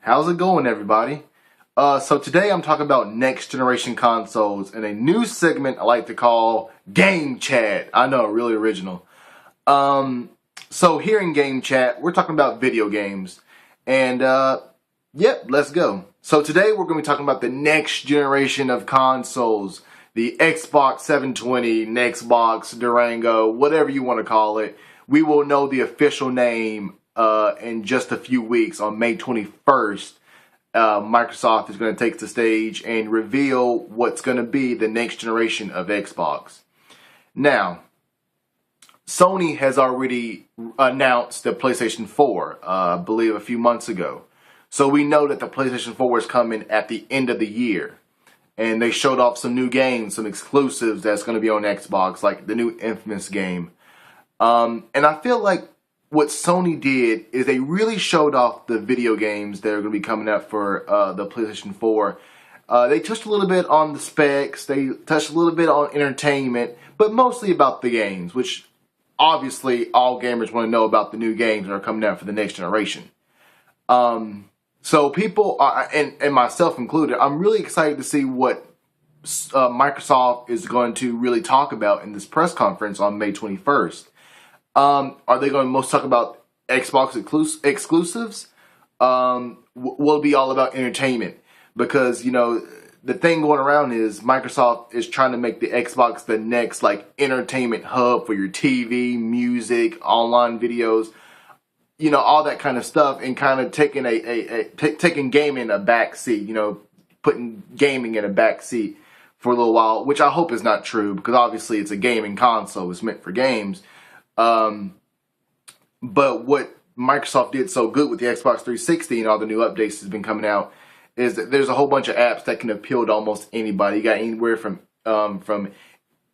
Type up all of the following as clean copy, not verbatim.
How's it going, everybody? So today I'm talking about next generation consoles in a new segment I like to call Game Chat. I know, really original. So here in Game Chat, we're talking about video games. And, yep, let's go. So today we're going to be talking about the next generation of consoles. The Xbox 720, Xbox, Durango, whatever you want to call it. We will know the official name in just a few weeks. On May 21st, Microsoft is going to take the stage and reveal what's going to be the next generation of Xbox. Now, Sony has already announced the PlayStation 4, I believe a few months ago. So we know that the PlayStation 4 is coming at the end of the year. And they showed off some new games, some exclusives that's going to be on Xbox, like the new Infamous game. And I feel like what Sony did is they really showed off the video games that are going to be coming out for the PlayStation 4. They touched a little bit on the specs, they touched a little bit on entertainment, but mostly about the games, which obviously all gamers want to know about the new games that are coming out for the next generation. So people, and myself included, I'm really excited to see what Microsoft is going to really talk about in this press conference on May 21st. Are they going to most talk about Xbox exclusives? Will it be all about entertainment? Because, you know, the thing going around is Microsoft is trying to make the Xbox the next, like, entertainment hub for your TV, music, online videos, you know, all that kind of stuff, and kind of taking taking gaming in a back seat, you know, putting gaming in a back seat for a little while, which I hope is not true, because obviously it's a gaming console, it's meant for games. But what Microsoft did so good with the Xbox 360 and all the new updates that's been coming out is that there's a whole bunch of apps that can appeal to almost anybody. You got anywhere from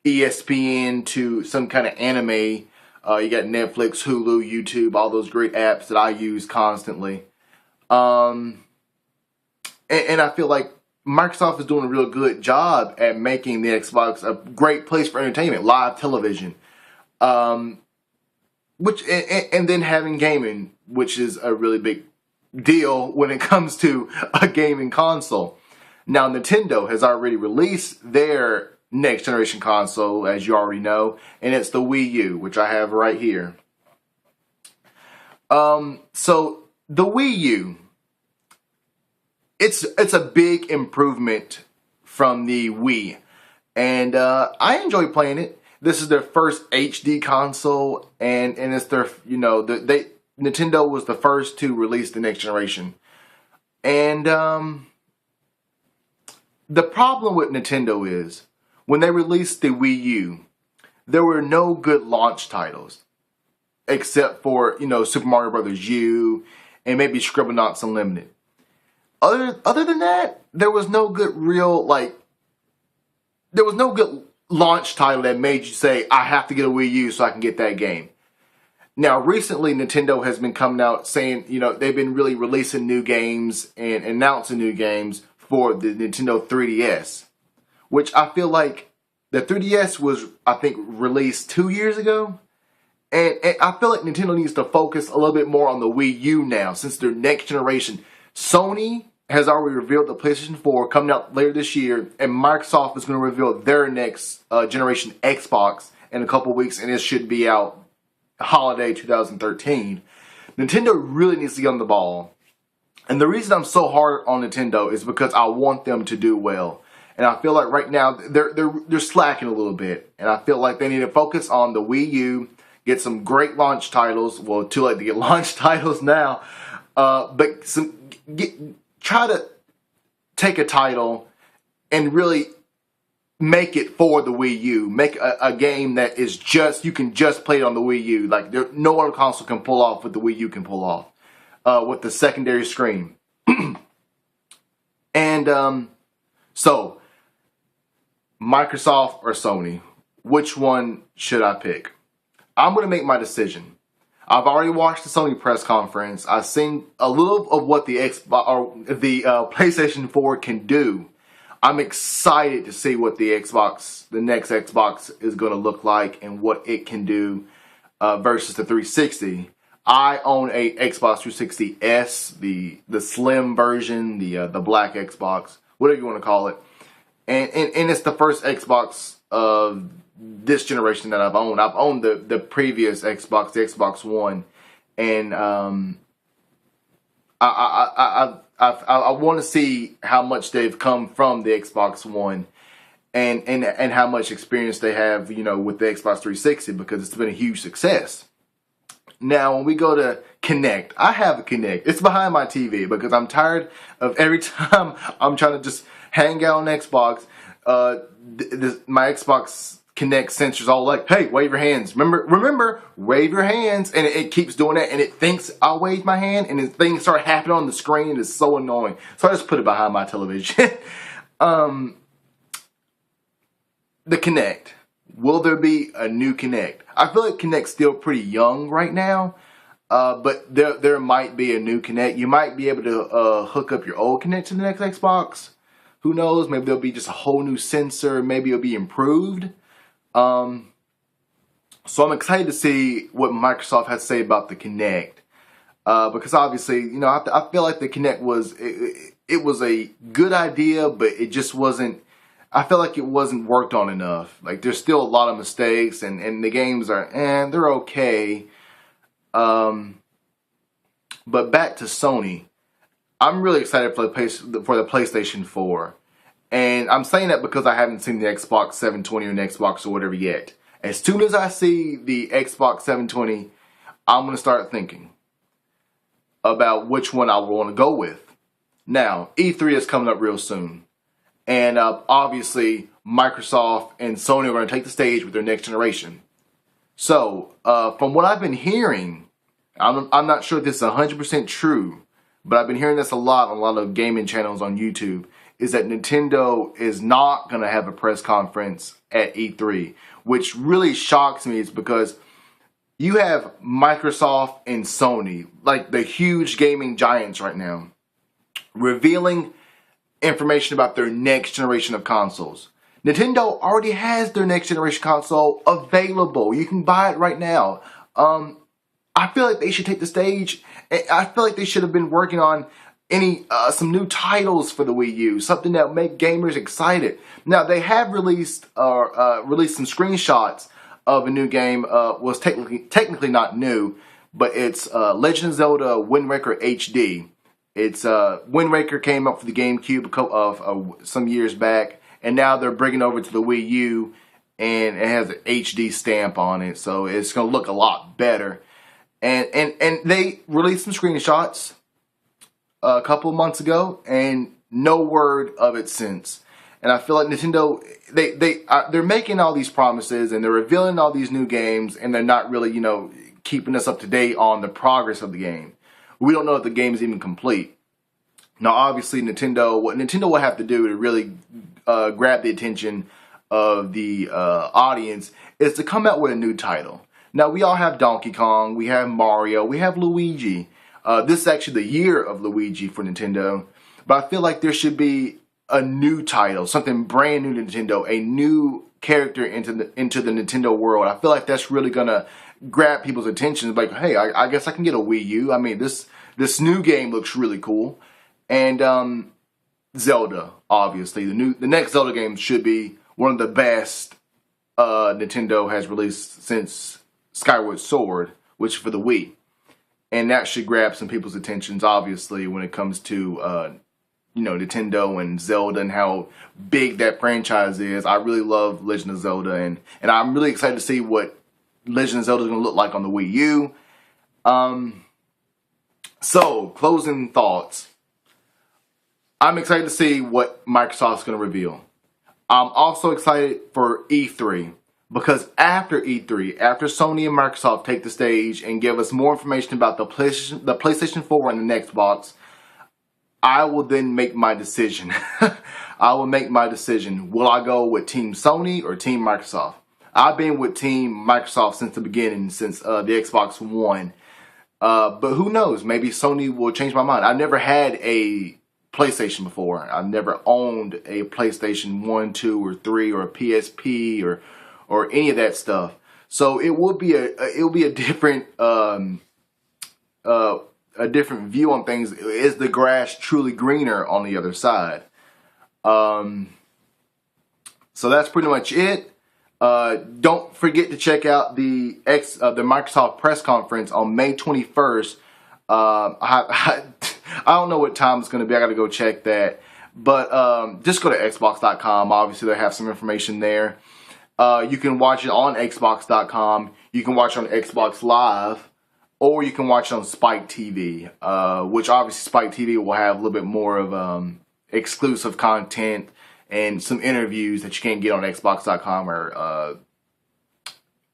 ESPN to some kind of anime. You got Netflix, Hulu, YouTube, all those great apps that I use constantly. And I feel like Microsoft is doing a real good job at making the Xbox a great place for entertainment, live television. And then having gaming, which is a really big deal when it comes to a gaming console. Now, Nintendo has already released their next generation console, as you already know, and it's the Wii U, which I have right here. So the Wii U, it's a big improvement from the Wii, and I enjoy playing it. This is their first HD console, and it's their, you know, Nintendo was the first to release the next generation. And the problem with Nintendo is, when they released the Wii U, there were no good launch titles, except for, you know, Super Mario Bros. U and maybe Scribblenauts Unlimited. Other than that, there was no good launch title that made you say, I have to get a Wii U so I can get that game. Now, recently, Nintendo has been coming out saying, you know, they've been really releasing new games and announcing new games for the Nintendo 3DS, which I feel like the 3DS was, I think, released 2 years ago. And I feel like Nintendo needs to focus a little bit more on the Wii U now, since their next generation. Sony has already revealed the PlayStation 4 coming out later this year, and Microsoft is going to reveal their next generation Xbox in a couple weeks, and it should be out holiday 2013. Nintendo really needs to get on the ball. And the reason I'm so hard on Nintendo is because I want them to do well. And I feel like right now they're slacking a little bit. And I feel like they need to focus on the Wii U, get some great launch titles. Well, too late to get launch titles now. But try to take a title and really make it for the Wii U. Make a game that is you can just play it on the Wii U. Like, no other console can pull off what the Wii U can pull off with the secondary screen. And so, Microsoft or Sony, which one should I pick? I'm going to make my decision. I've already watched the Sony press conference. I've seen a little of what the PlayStation 4 can do. I'm excited to see what the next Xbox is going to look like and what it can do versus the 360. I own a Xbox 360S, the slim version, the black Xbox, whatever you want to call it, and it's the first Xbox of this generation that I've owned. I've owned the previous Xbox, the Xbox One, and I want to see how much they've come from the Xbox One, and how much experience they have, with the Xbox 360, because it's been a huge success. Now, when we go to Kinect, I have a Kinect. It's behind my TV because I'm tired of every time I'm trying to just hang out on Xbox. My Xbox Kinect sensor's all like, hey, wave your hands. Remember, wave your hands. And it keeps doing that, and it thinks I'll wave my hand, and things start happening on the screen. It's so annoying. So I just put it behind my television. The Kinect. Will there be a new Kinect? I feel like Kinect's still pretty young right now, but there might be a new Kinect. You might be able to hook up your old Kinect to the next Xbox. Who knows? Maybe there'll be just a whole new sensor. Maybe it'll be improved. So I'm excited to see what Microsoft has to say about the Kinect, because obviously, I feel like the Kinect was a good idea, but it just wasn't. I feel like it wasn't worked on enough. Like, there's still a lot of mistakes, and the games are, they're okay. But back to Sony, I'm really excited for the PlayStation 4. And I'm saying that because I haven't seen the Xbox 720 or an Xbox or whatever yet. As soon as I see the Xbox 720, I'm going to start thinking about which one I want to go with. Now, E3 is coming up real soon. And obviously, Microsoft and Sony are going to take the stage with their next generation. So, from what I've been hearing, I'm not sure if this is 100% true, but I've been hearing this a lot on a lot of gaming channels on YouTube, is that Nintendo is not going to have a press conference at E3, which really shocks me. It's because you have Microsoft and Sony, like the huge gaming giants right now, revealing information about their next generation of consoles. Nintendo already has their next generation console available. You can buy it right now. I feel like they should take the stage. I feel like they should have been working on some new titles for the Wii U, something that would make gamers excited. Now, they have released some screenshots of a new game. Was technically not new, but it's Legend of Zelda Wind Waker HD. It's Wind Waker came up for the GameCube of some years back, and now they're bringing it over to the Wii U, and it has an HD stamp on it, so it's going to look a lot better. And they released some screenshots a couple of months ago, and no word of it since. And I feel like Nintendo, they're making all these promises, and they're revealing all these new games, and they're not really, keeping us up to date on the progress of the game. We don't know if the game is even complete. Now, obviously, what Nintendo will have to do to really grab the attention of the audience is to come out with a new title. Now, we all have Donkey Kong, we have Mario, we have Luigi. This is actually the year of Luigi for Nintendo. But I feel like there should be a new title, something brand new to Nintendo, a new character into the Nintendo world. I feel like that's really going to grab people's attention. Like, hey, I guess I can get a Wii U. I mean, this new game looks really cool. And Zelda, obviously. The next Zelda game should be one of the best Nintendo has released since Skyward Sword, which is for the Wii. And that should grab some people's attentions, obviously, when it comes to Nintendo and Zelda and how big that franchise is. I really love Legend of Zelda, and I'm really excited to see what Legend of Zelda is going to look like on the Wii U. So, closing thoughts. I'm excited to see what Microsoft's going to reveal. I'm also excited for E3, because after E3, after Sony and Microsoft take the stage and give us more information about the PlayStation 4 and the Xbox, I will then make my decision. I will make my decision. Will I go with Team Sony or Team Microsoft? I've been with Team Microsoft since the beginning, since the Xbox One. But who knows? Maybe Sony will change my mind. I never had a PlayStation before. I've never owned a PlayStation 1, 2, or 3, or a PSP, or any of that stuff. So it will be a different a different view on things. Is the grass truly greener on the other side? So that's pretty much it. Don't forget to check out the Microsoft press conference on May 21st. I don't know what time it's going to be. I got to go check that. But just go to Xbox.com. Obviously, they have some information there. You can watch it on Xbox.com. You can watch it on Xbox Live. Or you can watch it on Spike TV. Which obviously Spike TV will have a little bit more of exclusive content and some interviews that you can't get on Xbox.com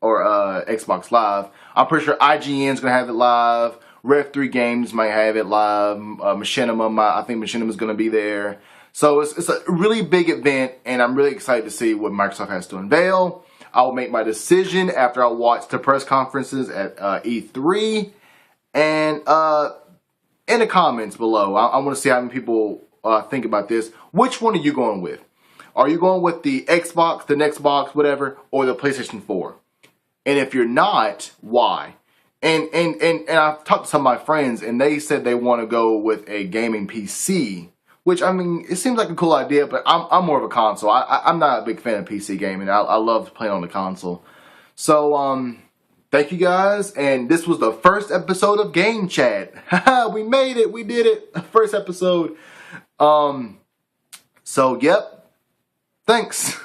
or Xbox Live. I'm pretty sure IGN's going to have it live. Rev3 Games might have it live. Machinima, I think Machinima's going to be there. So it's a really big event, and I'm really excited to see what Microsoft has to unveil. I will make my decision after I watch the press conferences at E3. And in the comments below, I want to see how many people think about this. Which one are you going with? Are you going with the Xbox, the next box, whatever, or the PlayStation 4? And if you're not, why? And I've talked to some of my friends, and they said they want to go with a gaming PC, which, I mean, it seems like a cool idea, but I'm more of a console. I'm not a big fan of PC gaming. I love playing on the console. So, thank you guys, and this was the first episode of Game Chat. We made it. We did it. First episode. So, yep. Thanks.